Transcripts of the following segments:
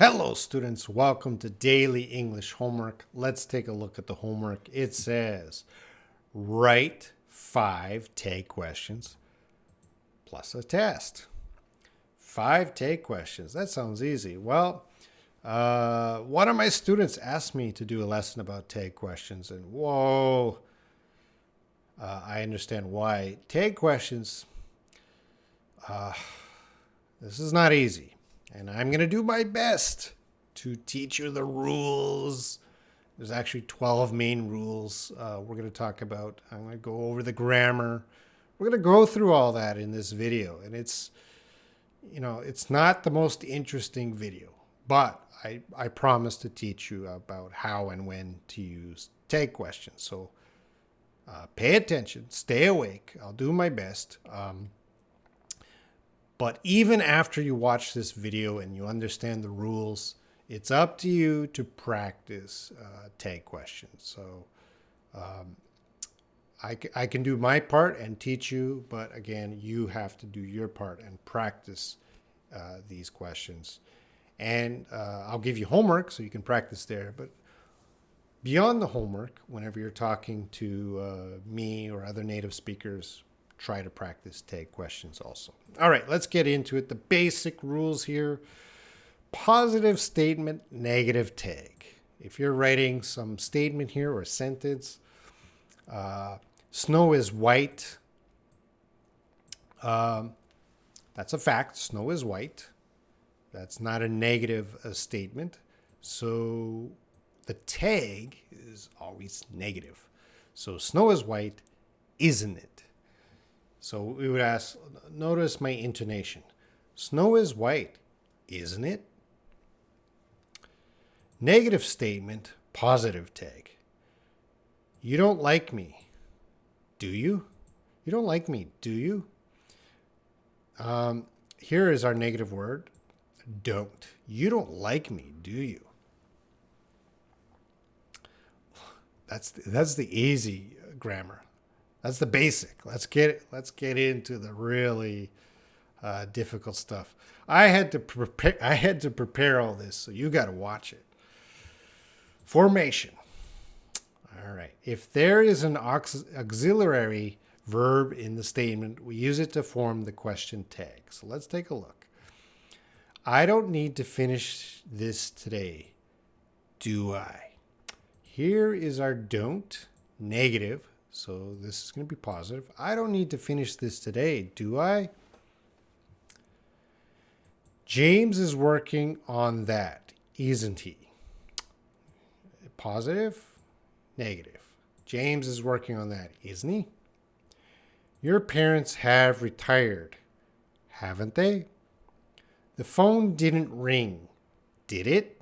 Hello, students. Welcome to Daily English Homework. Let's take a look at the homework. It says, write 5 take questions plus a test. 5 take questions. That sounds easy. Well, one of my students asked me to do a lesson about take questions, and whoa, I understand why. Take questions, this is not easy. And I'm going to do my best to teach you the rules. There's actually 12 main rules we're going to talk about. I'm going to go over the grammar. We're going to go through all that in this video. And it's not the most interesting video, but I promise to teach you about how and when to use take questions. So pay attention, stay awake. I'll do my best. But even after you watch this video and you understand the rules, it's up to you to practice take questions. So I can do my part and teach you, but again, you have to do your part and practice these questions. And I'll give you homework so you can practice there. But beyond the homework, whenever you're talking to me or other native speakers, try to practice take questions also. All right, let's get into it. The basic rules here: positive statement, negative take. If you're writing some statement here or sentence, snow is white. That's a fact. Snow is white. That's not a negative statement. So the tag is always negative. So snow is white, isn't it? So we would ask, notice my intonation. Snow is white, isn't it? Negative statement, positive tag. You don't like me, do you? You don't like me, do you? Here is our negative word, don't. You don't like me, do you? That's the easy grammar. That's the basic. Let's get into the really difficult stuff. I had to prepare all this, so you got to watch it. Formation. All right. If there is an auxiliary verb in the statement, we use it to form the question tag. So let's take a look. I don't need to finish this today, do I? Here is our don't, negative. So this is going to be positive. I don't need to finish this today, do I? James is working on that, isn't he? Positive, negative. James is working on that, isn't he? Your parents have retired, haven't they? The phone didn't ring, did it?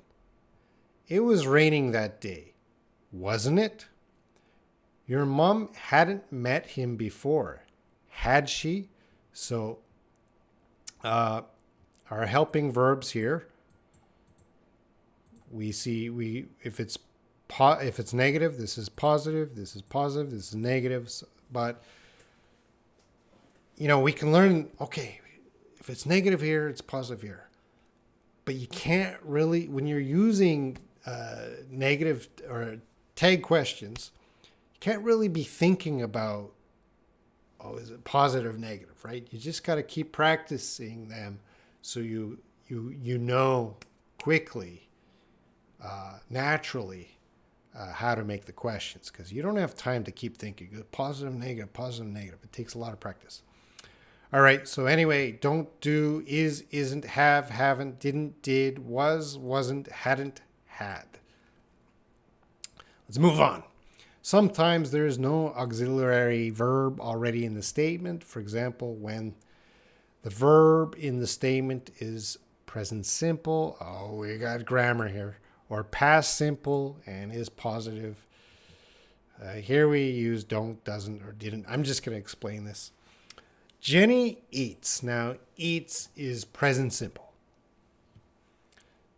It was raining that day, wasn't it? Your mom hadn't met him before, had she? So our helping verbs here, we see if it's negative, this is positive, this is positive, this is negative. But we can learn, okay, if it's negative here, it's positive here. But you can't really, when you're using negative or tag questions, can't really be thinking about, is it positive, negative, right? You just got to keep practicing them so you know quickly, naturally, how to make the questions, because you don't have time to keep thinking positive, negative, positive, negative. It takes a lot of practice. All right. So anyway, don't, do, is, isn't, have, haven't, didn't, did, was, wasn't, hadn't, had. Let's move on. Sometimes there is no auxiliary verb already in the statement. For example, when the verb in the statement is present simple. Oh, we got grammar here. Or past simple and is positive. Here we use don't, doesn't, or didn't. I'm just going to explain this. Jenny eats. Now, eats is present simple.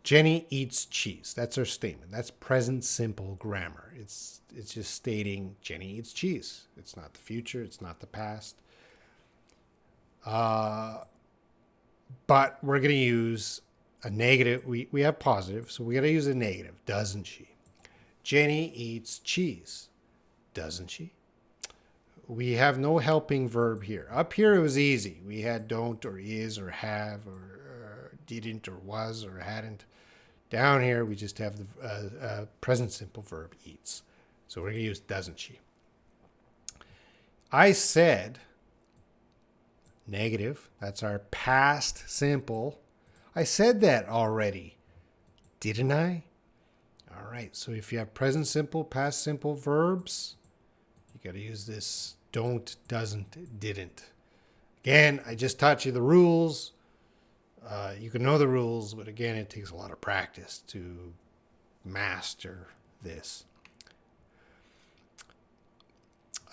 Jenny eats cheese. That's our statement. That's present simple grammar. It's just stating Jenny eats cheese. It's not the future. It's not the past. But we're going to use a negative. We have positive, so we got to use a negative. Doesn't she? Jenny eats cheese. Doesn't she? We have no helping verb here. Up here it was easy. We had don't or is or have or didn't or was or hadn't. Down here we just have the present simple verb eats. So we're going to use doesn't she. I said negative. That's our past simple. I said that already. Didn't I? All right. So if you have present simple, past simple verbs, you got to use this don't, doesn't, didn't. Again, I just taught you the rules. You can know the rules, but again, it takes a lot of practice to master this.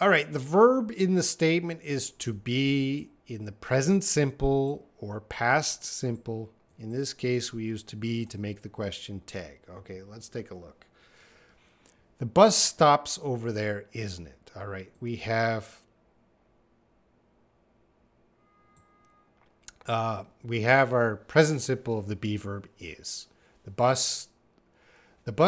All right, the verb in the statement is to be in the present simple or past simple. In this case, we use to be to make the question tag. Okay, let's take a look. The bus stops over there, isn't it? All right, we have our present simple of the be verb is. The bus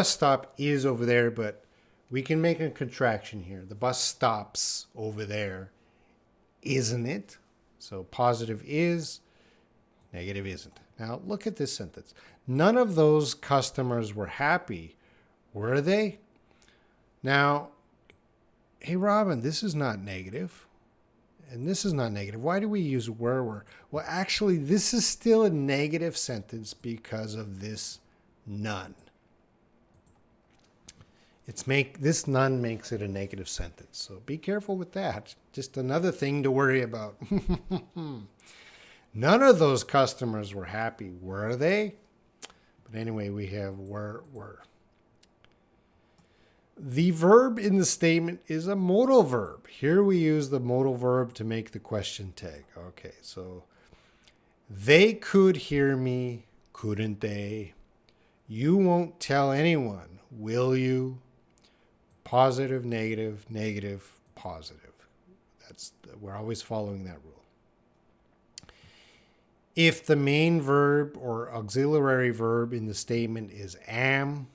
stop is over there, but we can make a contraction here. The bus stops over there, isn't it? So positive is, negative isn't. Now look at this sentence. None of those customers were happy, were they? Now, hey Robin, this is not negative. And this is not negative. Why do we use were? Well, actually, this is still a negative sentence because of this none. This none makes it a negative sentence. So be careful with that. Just another thing to worry about. None of those customers were happy, were they? But anyway, we have were. The verb in the statement is a modal verb. Here we use the modal verb to make the question tag. Okay, so they could hear me, couldn't they? You won't tell anyone, will you? Positive, negative, negative, positive. We're always following that rule. If the main verb or auxiliary verb in the statement is am,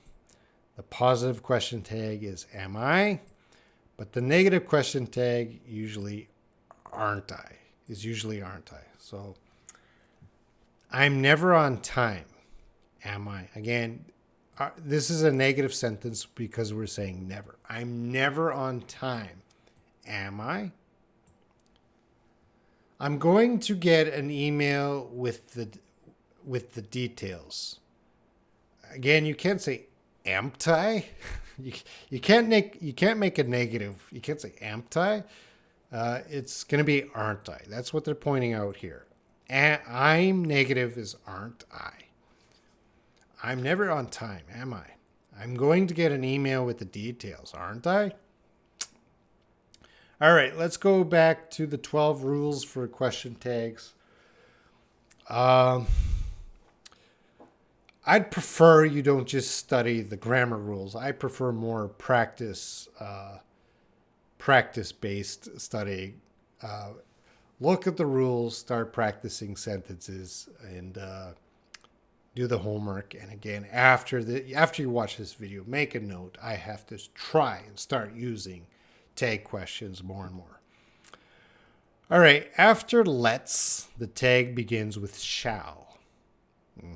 the positive question tag is am I, but the negative question tag usually aren't I. So I'm never on time. Am I? Again, this is a negative sentence because we're saying never. I'm never on time. Am I? I'm going to get an email with the details. Again, you can't say amped I. You can't make a negative. You can't say amped I. It's going to be aren't I. That's what they're pointing out here. I'm negative is aren't I. I'm never on time, am I? I'm going to get an email with the details, aren't I? All right, let's go back to the 12 rules for question tags. I'd prefer you don't just study the grammar rules. I prefer more practice-based studying. Look at the rules, start practicing sentences, and do the homework. And again, after you watch this video, make a note. I have to try and start using tag questions more and more. All right, after let's, the tag begins with shall.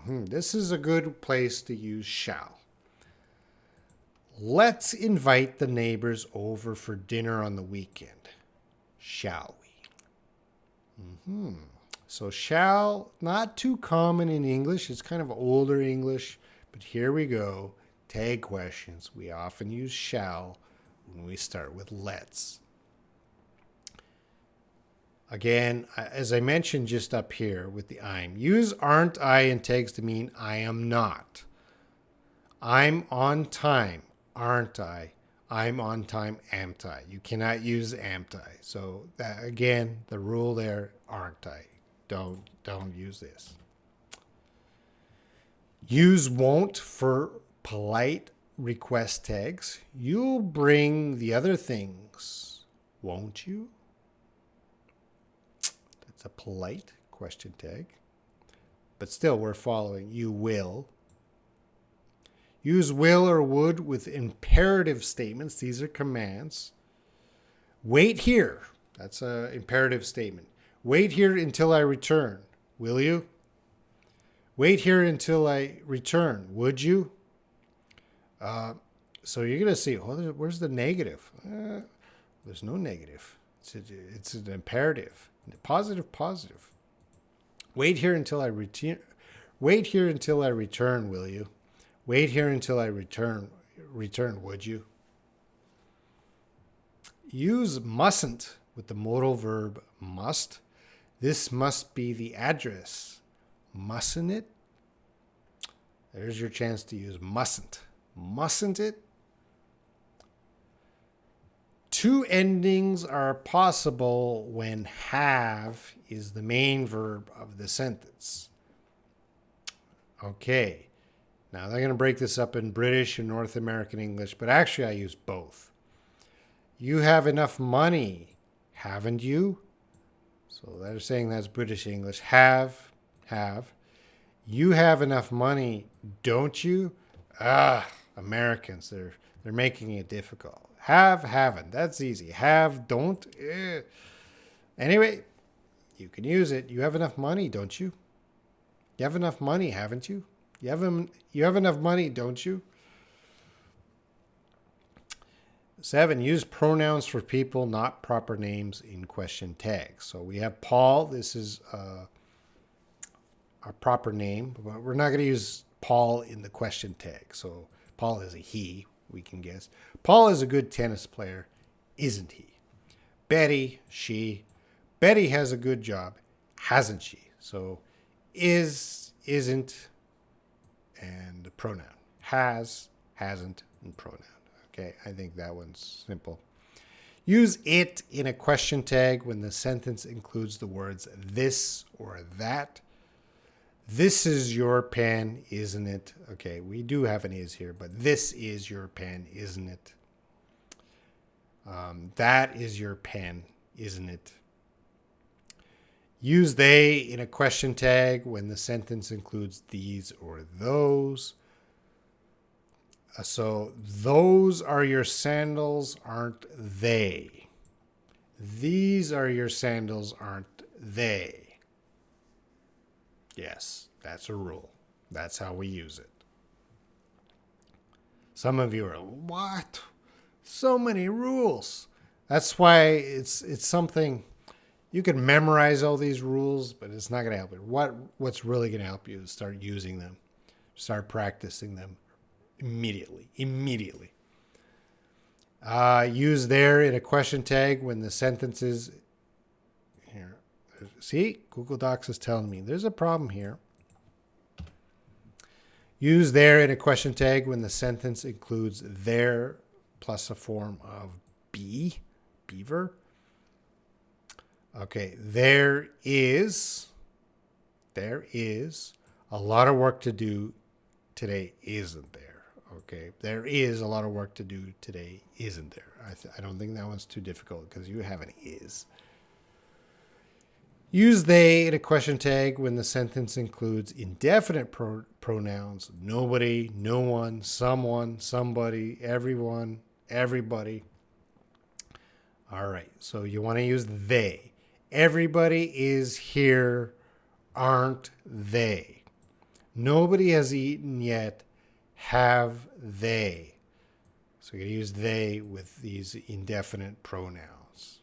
This is a good place to use shall. Let's invite the neighbors over for dinner on the weekend. Shall we? So shall, not too common in English. It's kind of older English, but here we go. Tag questions. We often use shall when we start with let's. Again, as I mentioned just up here with the I'm, use aren't I in tags to mean I am not. I'm on time, aren't I? I'm on time, amt I? You cannot use amt I. So that, again, the rule there, aren't I? Don't use this. Use won't for polite request tags. You'll bring the other things, won't you? That's a polite question tag. but still we're following. You will. Use will or would with imperative statements. These are commands. Wait here. That's an imperative statement. Wait here until I return. Will you? Wait here until I return. Would you? So you're going to see, where's the negative? There's no negative. It's an imperative. Positive, positive. Wait here until I return. Wait here until I return, will you? Wait here until I return. Return, would you? Use mustn't with the modal verb must. This must be the address. Mustn't it? There's your chance to use mustn't. Mustn't it? Two endings are possible when have is the main verb of the sentence. Okay. Now they're going to break this up in British and North American English, but actually I use both. You have enough money, haven't you? So they're saying that's British English. Have. You have enough money, don't you? Americans, they're making it difficult. Have, haven't. That's easy. Have, don't. Anyway, you can use it. You have enough money, don't you? You have enough money, haven't you? You have enough money, don't you? 7, use pronouns for people, not proper names in question tags. So we have Paul. This is our proper name, but we're not going to use Paul in the question tag. So Paul is a he, we can guess. Paul is a good tennis player, isn't he? Betty, she. Betty has a good job, hasn't she? So is, isn't, and the pronoun. Has, hasn't, and pronoun. Okay, I think that one's simple. Use it in a question tag when the sentence includes the words this or that. This is your pen, isn't it? Okay, we do have an is here, but this is your pen, isn't it? That is your pen, isn't it? Use they in a question tag when the sentence includes these or those. So those are your sandals, aren't they? These are your sandals, aren't they? Yes, that's a rule. That's how we use it. Some of you are, what? So many rules. That's why it's something you can memorize all these rules, but it's not going to help you. What's really going to help you is start using them. Start practicing them. Immediately. Use there in a question tag when the sentence is here. See, Google Docs is telling me there's a problem here. Use there in a question tag when the sentence includes there plus a form of beaver. Okay, there is a lot of work to do today, isn't there? Okay, there is a lot of work to do today, isn't there? I don't think that one's too difficult because you have an is. Use they in a question tag when the sentence includes indefinite pronouns. Nobody, no one, someone, somebody, everyone, everybody. All right, so you want to use they. Everybody is here, aren't they? Nobody has eaten yet. Have they? So you're going to use they with these indefinite pronouns.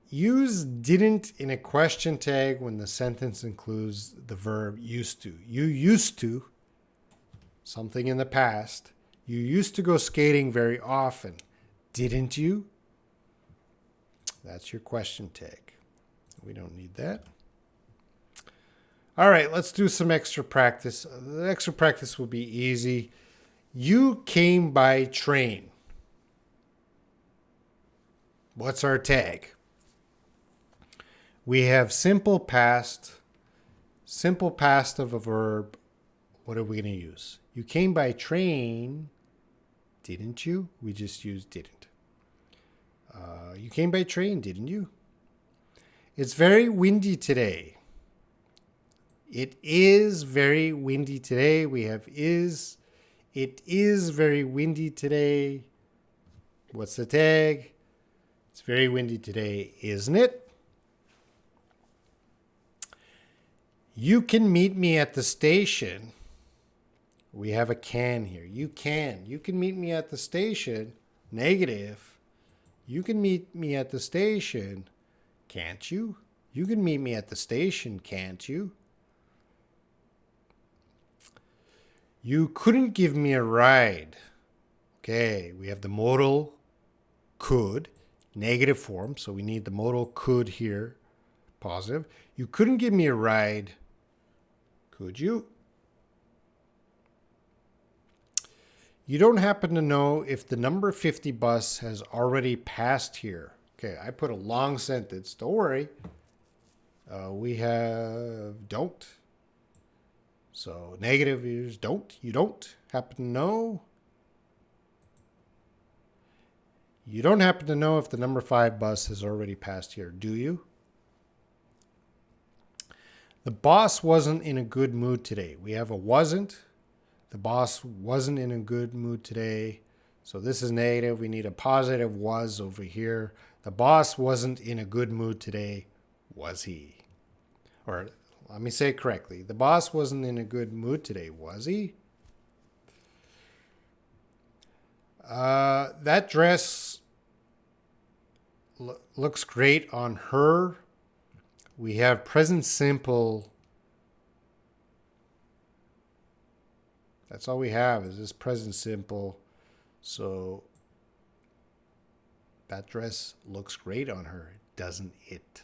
Use didn't in a question tag when the sentence includes the verb used to. You used to, something in the past, you used to go skating very often. Didn't you? That's your question tag. We don't need that. All right, let's do some extra practice. The extra practice will be easy. You came by train. What's our tag? We have simple past of a verb. What are we going to use? You came by train, didn't you? We just used didn't. You came by train, didn't you? It's very windy today. It is very windy today. We have is. It is very windy today. What's the tag? It's very windy today, isn't it? You can meet me at the station. We have a can here. You can. You can meet me at the station. Negative. You can meet me at the station. Can't you? You can meet me at the station, can't you? You couldn't give me a ride. Okay, we have the modal could, negative form, so we need the modal could here, positive. You couldn't give me a ride, could you? You don't happen to know if the number 50 bus has already passed here. Okay, I put a long sentence. Don't worry. We have don't. So negative is don't. You don't happen to know. You don't happen to know if the number 5 bus has already passed here, do you? The boss wasn't in a good mood today. We have a wasn't. The boss wasn't in a good mood today. So this is negative. We need a positive was over here. The boss wasn't in a good mood today, was he? Or let me say it correctly. The boss wasn't in a good mood today, was he? That dress looks great on her. We have present simple. That's all we have is this present simple. So that dress looks great on her, doesn't it?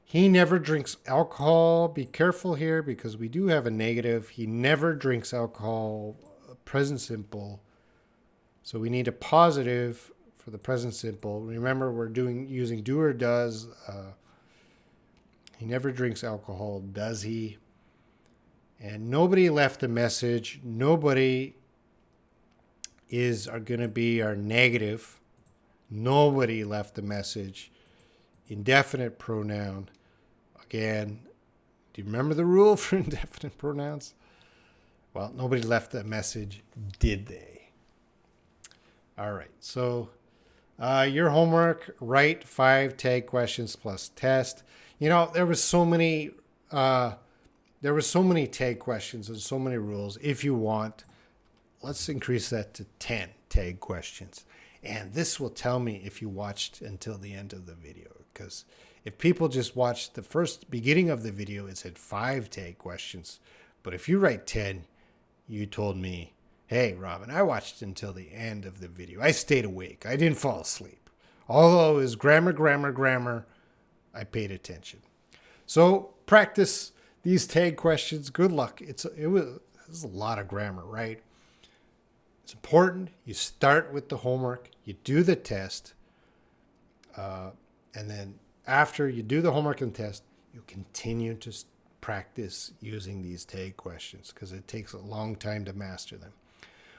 He never drinks alcohol. Be careful here because we do have a negative. He never drinks alcohol, present simple. So we need a positive for the present simple. Remember, we're using do or does. He never drinks alcohol, does he? And nobody left a message. Nobody are going to be our negative. Nobody left a message. Indefinite pronoun. Again, do you remember the rule for indefinite pronouns? Well, nobody left a message, did they? All right, so your homework, write 5 tag questions plus test. You know, there were so many tag questions and so many rules. If you want, let's increase that to 10 tag questions. And this will tell me if you watched until the end of the video. Because if people just watched the first beginning of the video, it said 5 tag questions. But if you write 10, you told me, hey, Robin, I watched until the end of the video. I stayed awake. I didn't fall asleep. Although it was grammar, I paid attention. So practice these tag questions. Good luck. It was a lot of grammar, right? It's important. You start with the homework. You do the test. And then after you do the homework and test, you continue to practice using these tag questions because it takes a long time to master them.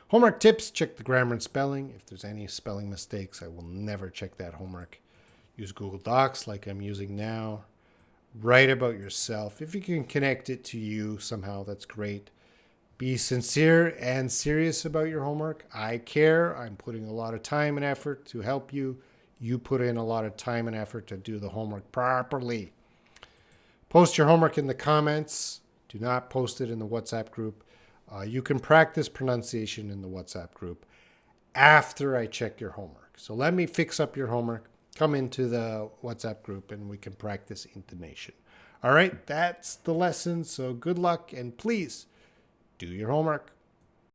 Homework tips, check the grammar and spelling. If there's any spelling mistakes, I will never check that homework. Use Google Docs like I'm using now. Write about yourself. If you can connect it to you somehow, that's great. Be sincere and serious about your homework. I care. I'm putting a lot of time and effort to help you. You put in a lot of time and effort to do the homework properly. Post your homework in the comments. Do not post it in the WhatsApp group. You can practice pronunciation in the WhatsApp group after I check your homework. So let me fix up your homework. Come into the WhatsApp group and we can practice intonation. All right, that's the lesson. So good luck and please do your homework.